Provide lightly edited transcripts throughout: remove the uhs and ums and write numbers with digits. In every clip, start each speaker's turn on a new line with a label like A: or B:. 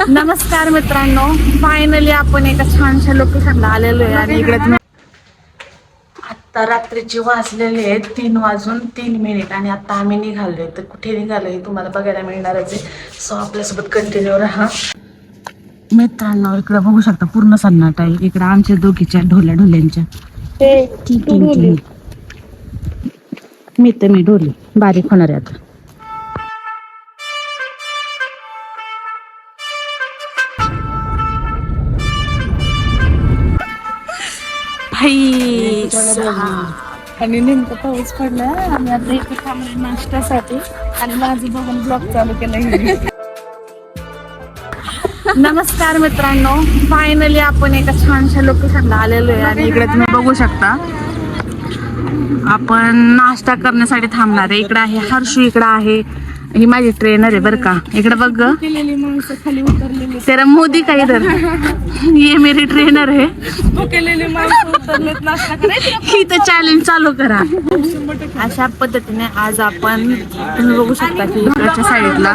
A: नमस्कार मित्रांनो, फायनली आपण एका छानशा लोकेशनला आलेलो आहे आणि इकडे आता रात्रीचे वाजलेले आहेत 3:03 आणि आता आम्ही निघालोय. तर कुठे निघालोय तुम्हाला बघायला मिळणारच आहे. सो आपल्यासोबत कंटिन्यू राहा. मित्रांनो इकडे बघू शकता पूर्ण सन्नाटा आहे. इकडे आमच्या दोघीच्या ढोल्यांच्या मी ढोली बारीक होणार आहे आता. आणि नेमकं पाऊस पडला आणि आता इथे थांबले नाश्त्यासाठी आणि माझं बघून ब्लॉग चालू केलं. नमस्कार मित्रांनो, फायनली आपण एका छानशा लोकेशनला आलेलो आहे आणि इकडे तुम्ही बघू शकता आपण नाश्ता करण्यासाठी थांबणार आहे. इकडे आहे हर्षू, इकडे आहे ही माझी ट्रेनर आहे बरं का. इकडे बघ माणसं खाली उतरलेली, तेरा मोदी का इधर ये मेरी ट्रेनर है. ही तर चॅलेंज चालू करा. अशा पद्धतीने आज आपण तुम्ही बघू शकता की इकडच्या साईडला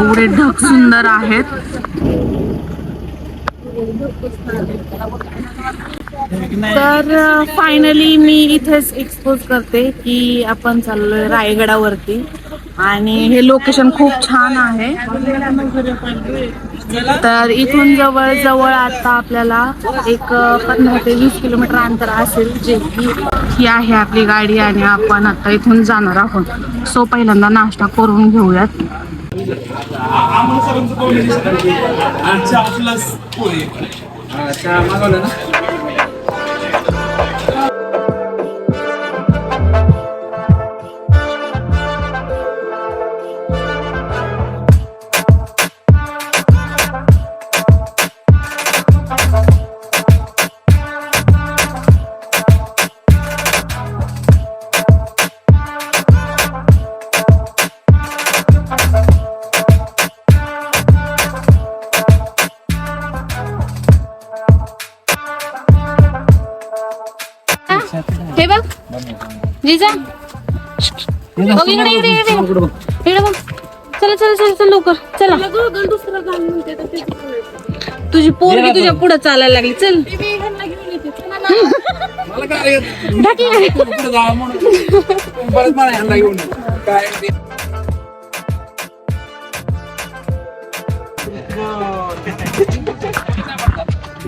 A: एवढे ढग सुंदर आहेत. तर फायनली मी इथेच एक्सपोज करते की आपण चाललोय रायगडावरती आणि हे लोकेशन खूप छान आहे. तर इथून जवळ आता आपल्याला एक 15 ते 20 किलोमीटर अंतर असेल, जे की ही आहे आपली गाडी आणि आपण आता इथून जाणार आहोत. सो पहिल्यांदा नाश्ता करून घेऊयात. हे बघ जिजा, बघ इकडे बघ. चला लवकर चला. तुझी पोरगी तुझ्या पुढे चालायला लागली. चल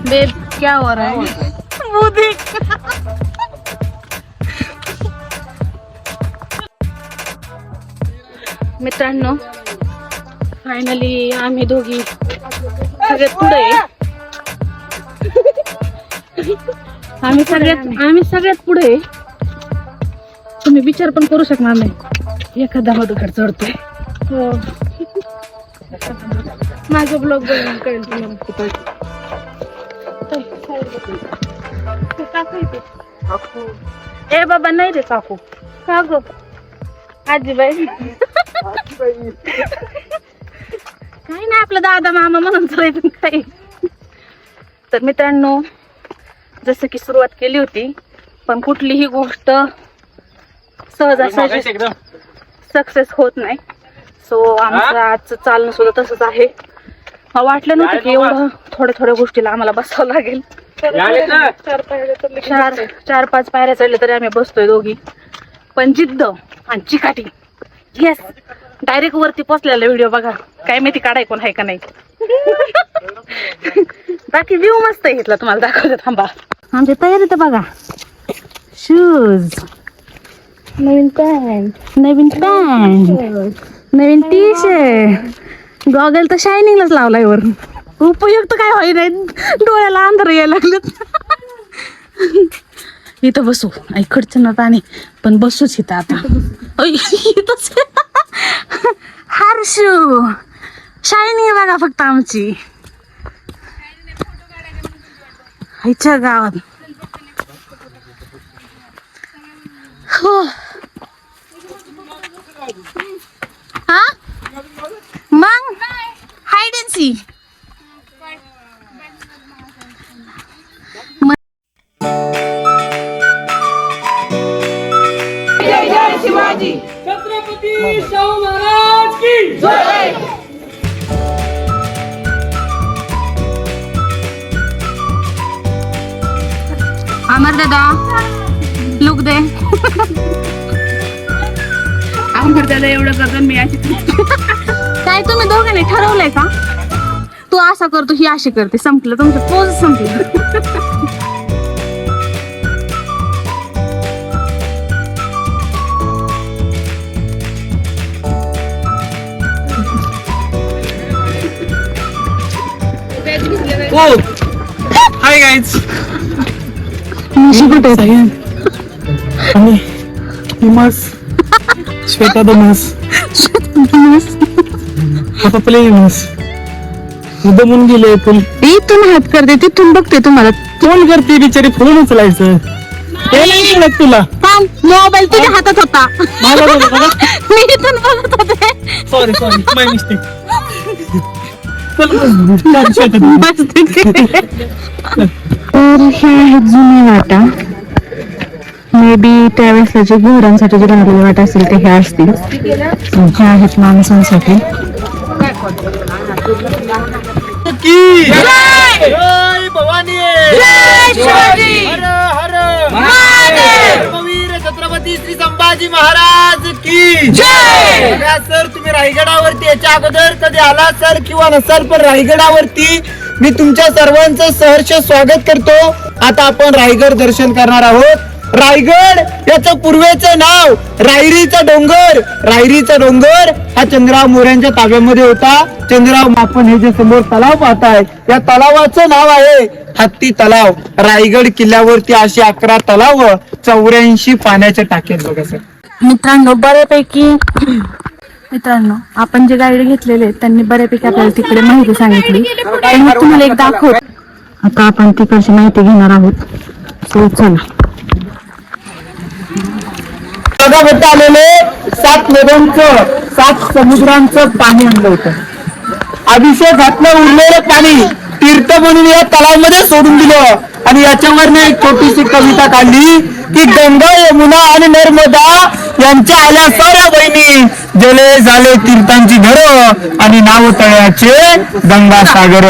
A: बेब क्या हो रहा है वो देख. मित्रांनो फायनली आम्ही दोघी सगळ्यात पुढे आम्ही सगळ्यात पुढे. तुम्ही विचार पण करू शकणार नाही एखादा मधुकर चढतोय. माझा ब्लॉग बघून कळेल तुम्हाला. ए बाबा नाही रे काकू. का ग आजीबाई काही नाही, आपला दादा मामा म्हणून चालायचं काही. तर मित्रांनो जसं की सुरुवात केली होती, पण कुठलीही गोष्ट सहजासहजी सक्सेस होत नाही. सो आमचं आजचं चालणं सुद्धा तसंच आहे. वाटलं नव्हतं की एवढं थोड्या गोष्टीला आम्हाला बसावं लागेल. 4-5 पायऱ्या चढल्या तरी आम्ही बसतोय दोघी. पण जिद्द आणि चिकाटी. येस, डायरेक्ट वरती पोचलेला व्हिडिओ बघा. काय माहिती काढाय कोण आहे का नाही. बाकी व्ह्यू मस्त आहे इथला, तुम्हाला दाखवते थांबा. आमची तयारी तर बघा. शूज, नवीन पॅन्ट, नवीन टी शर्ट, गॉगल तर शायनिंगलाच लावलाय वर. उपयोग तर काय होई नाही, डोळ्याला अंधार यायला लागलं. इथं बसू इकडचं ना पाणी, पण बसूच इथं आता. इथंच हर्षू शायनिंग बघा फक्त आमची आईच्या गावात. हो हा मग hide and seek.
B: Shivaji Chhatrapati Shahu Maharaj की जय.
A: अमर दादा लुक दे.
B: अमर दादा एवढं करतो मी अशी
A: काय तुम्ही दोघांनी ठरवलंय का? तू असा करतो ही अशी करते, संपलं तुमचं पोज संपलं.
C: Hi guys. आणि हिमास श्वेता दमस आता प्ले हिमास दमून गेले.
A: इथून हात करते तिथून बघते तुम्हाला.
C: कोण करते बिचारी, फोन उचलायचं हे नाही कळत तुला.
A: मोबाईल तुझ्या हातात होता.
C: माझा बघा.
A: मी इथून बघत होते.
C: सॉरी माय मिस्टेक.
A: तर ह्या आहेत जुनी वाटा. मे बी त्यावेळेस जे घोड्यांसाठी जे बनवलेले वाटा असतील ते ह्या असतील. ह्या आहेत माणसांसाठी.
C: भवानी छत्रपती श्री संभाजी महाराज की जय. सर तुम्ही रायगडावरती याच्या अगोदर कधी आला सर किंवा नसाल, पण रायगडावरती मी तुमच्या सर्वांचं सहर्ष स्वागत करतो. आता आपण रायगड दर्शन करणार आहोत. रायगड याचं पूर्वेचं नाव रायरीचा डोंगर. रायरीचा डोंगर हा चंद्रराव मोऱ्यांच्या ताब्यामध्ये होता. चंद्रराव, आपण हे जे समोर तलाव पाहताय या तलावाचं नाव आहे हत्ती तलाव. रायगड किल्ल्यावरती अशी 11 तलाव, 84 पाण्याच्या टाक्यात बघा सर.
A: मित्रांनो आपण जे गाईड घेतलेले त्यांनी बऱ्यापैकी आपल्याला तिकडे माहिती सांगितली. मग तुम्हाला एक दाखव. आता आपण तिकडची माहिती घेणार आहोत. सो चला.
C: जगामध्ये आलेले 7 नद्यांचं 7 समुद्रांचं पाणी आणलं होतं. अभिषेकातलं उरलेलं पाणी तीर्थ म्हणून या तलावामध्ये सोडून दिलं. आणि याच्यावर एक छोटीशी कविता काढली की गंगा यमुना आणि नर्मदा यांच्या आल्या साऱ्या बहिणी, जले झाले तीर्थांची घरं आणि नाव तळ्याचे गंगासागर.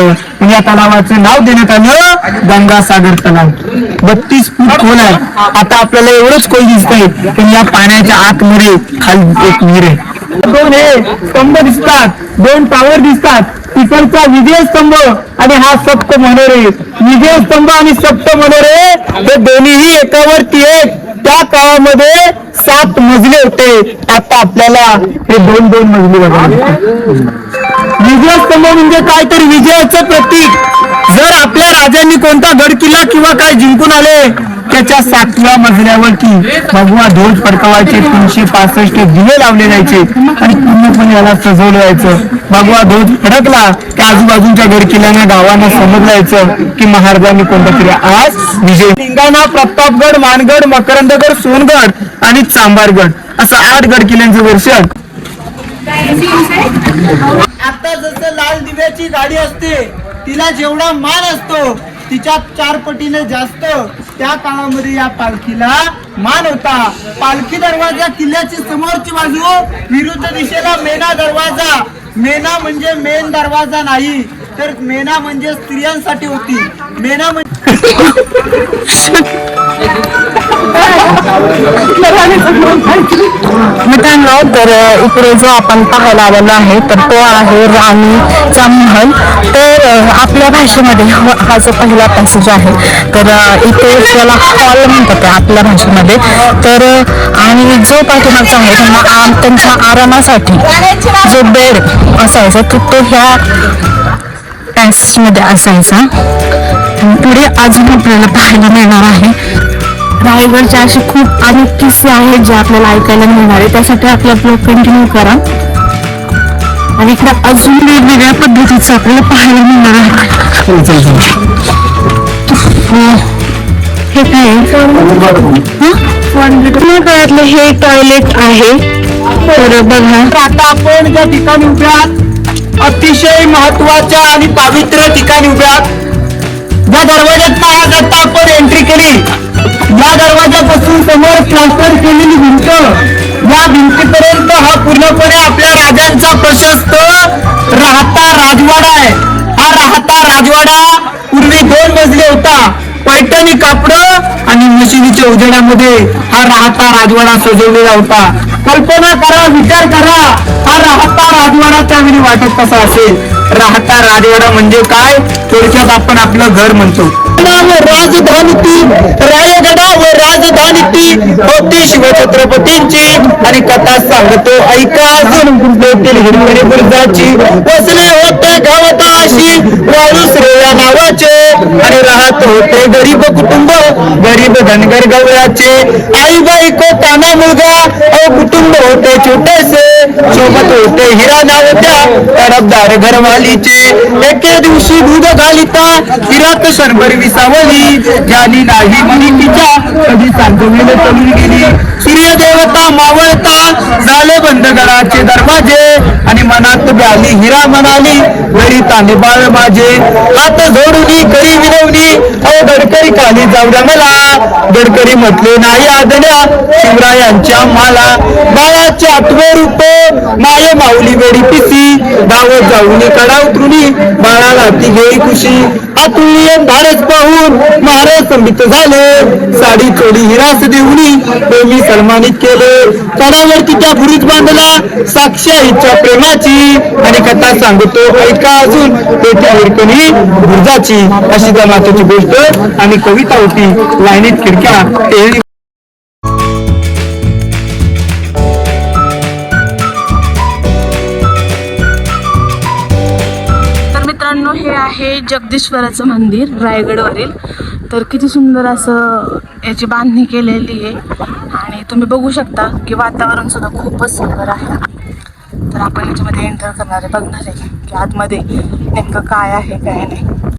C: या तलावाचं नाव देण्यात आलं गंगासागर तलाव. 32 फूट खोल आहे. आता आपल्याला एवढंच खोल दिसतंय पण या पाण्याच्या आतमध्ये खाली एक विहीर आहे. 2 हे स्तंभ दिसतात, 2 टावर दिसतात. तिकडचा विजय स्तंभ आणि हा सप्त मनोरे. विजय स्तंभ आणि सप्त मनोरे हे दोन्हीही एकावरती एक. त्या काळामध्ये 7 मजले होते. आता आपल्याला हे 2-2 मजले बघायला. विजय स्तंभ म्हणजे काय तर विजयाचं प्रतीक. जर आपल्या राजांनी कोणता गड किल्ला किंवा काय जिंकून आले त्याच्या 7व्या मजल्यावरती भगवा ध्वज फडकवायचे. 365 दिवे लावले जायचे आणि पूर्णपणे याला सजवलं जायचं. भगवा ध्वज फडकला की आजूबाजूच्या गड किल्ल्यांना गावांना समजलं जायचं की महाराजांनी कोणता तरी आज विजय. लिंगाणा, प्रतापगड, मानगड, मकरंदगड, सोनगड आणि चांभारगड असं 8 गड किल्ल्यांचं दर्शन. आता जसं लाल दिव्याची गाडी असते तिला जेवढा मान असतो तिच्या 4 पटीने जास्त त्या काळामध्ये या पालखीला मान होता. पालखी दरवाजा किल्ल्याची समोरची बाजू विरुद्ध दिशेला मेना दरवाजा. मेना म्हणजे मेन दरवाजा नाही तर मेना म्हणजे स्त्रियांसाठी होती. मेना म्हणजे
A: मित्रांनो, तर इकडे जो आपण पाहायला आलेलो आहे तर तो आहे राणीचा महल. तर आपल्या भाषेमध्ये हा जो पहिला पॅसेज आहे तर इथे त्याला हॉल म्हणतात आपल्या भाषेमध्ये. तर आणि जो पाठीमागचा आहे त्यांच्या आरामासाठी जो बेड असायचा तो ह्या पॅसेजमध्ये असायचा. पुढे अजून आपल्याला पाहायला मिळणार आहे. रायगडचे असे खूप अनेक किस्से आहेत जे आपल्याला ऐकायला मिळणार आहे. त्यासाठी आपला ब्लॉग कंटिन्यू करा. आणि इकडे अजून वेगवेगळ्या पद्धतीचं आपल्याला पाहायला मिळणार आहे. हे काय गळ्यातलं हे टॉयलेट आहे. तर बघा,
C: आता आपण ज्या ठिकाणी उभ्यात अतिशय महत्वाच्या आणि पवित्र ठिकाणी उभ्यात ज्या दरवाज्यात आता आपण एंट्री केली या दरवाजापासून समोर प्लास्टर केलेली भिंत, या भिंतीपर्यंत हा पूर्णपणे आपल्या राजांचा प्रशस्त राहता राजवाडा आहे. हा राहता राजवाडा पूर्वी 2 मजले होता. पैठणी कापड आणि मशिदीच्या उजेडामध्ये हा राहता राजवाडा सजवलेला होता. कल्पना करा, विचार करा, हा राहता राजवाडा त्यावेळी वाटत कसा असेल. राहता राजवाडा म्हणजे काय, थोडक्यात आपण आपलं घर म्हणतो. राजधानी ती रायगडावर राजधानी ती होती शिवछत्रपतींची आणि कथा सांगतो ऐका अजून होतील हिरवणी बुरजाची. बसले होते गावताशी वाळूस या नावाचे आणि राहत होते गरीब कुटुंब, गरीब धनगर गवळ्याचे. आई बायको ताना मुलगा कुटुंब होते छोटेसे, सोबत होते हिरा नावत्या तडफदार घरवालीचे. एके दिवशी दूध घालिता हिरात शरभर विसावली, ज्यानी नाही म्हणी तिच्या कधी सांगविले चलून गेली. सूर्यदेवता मावळता झाले बंद घराचे दरवाजे आणि मनात ब्याली हिरा म्हणाली घरी ताने बाळ माझे. हात जोडूनी करी विनवणी गडकरी खाली जाऊ द्या मला. गडकरी म्हटले नाही आदल्या शिवरायांच्या माला. बाळाचे आठवे रूप माय माऊली वेडी पिसी, गाव जाऊन कडा उतरुनी बाळाला ती गेली खुशी. अतुल्य धाडस पाहून महाराज संबित झाले, साडी चोडी हिरास देऊनी प्रेमी सन्मानित केले. कडावरती त्या बुरुज बांधला साक्ष आईच्या प्रेमाची आणि कथा सांगतो ऐका अजून त्या हिरकणी बुरुजाची. अशी त्या मातेची गोष्ट आणि कविता होती लाईनीत खिडक्या टेहळी.
A: मित्रांनो, हे आहे जगदीश्वराचं मंदिर रायगडवरील. तर किती सुंदर असं याची बांधणी केलेली आहे आणि तुम्ही बघू शकता की वातावरण सुद्धा खूपच सुंदर आहे. तर आपण याच्यामध्ये एंटर करणार आहे, बघणार आहे की आतमध्ये नेमकं काय आहे काय नाही.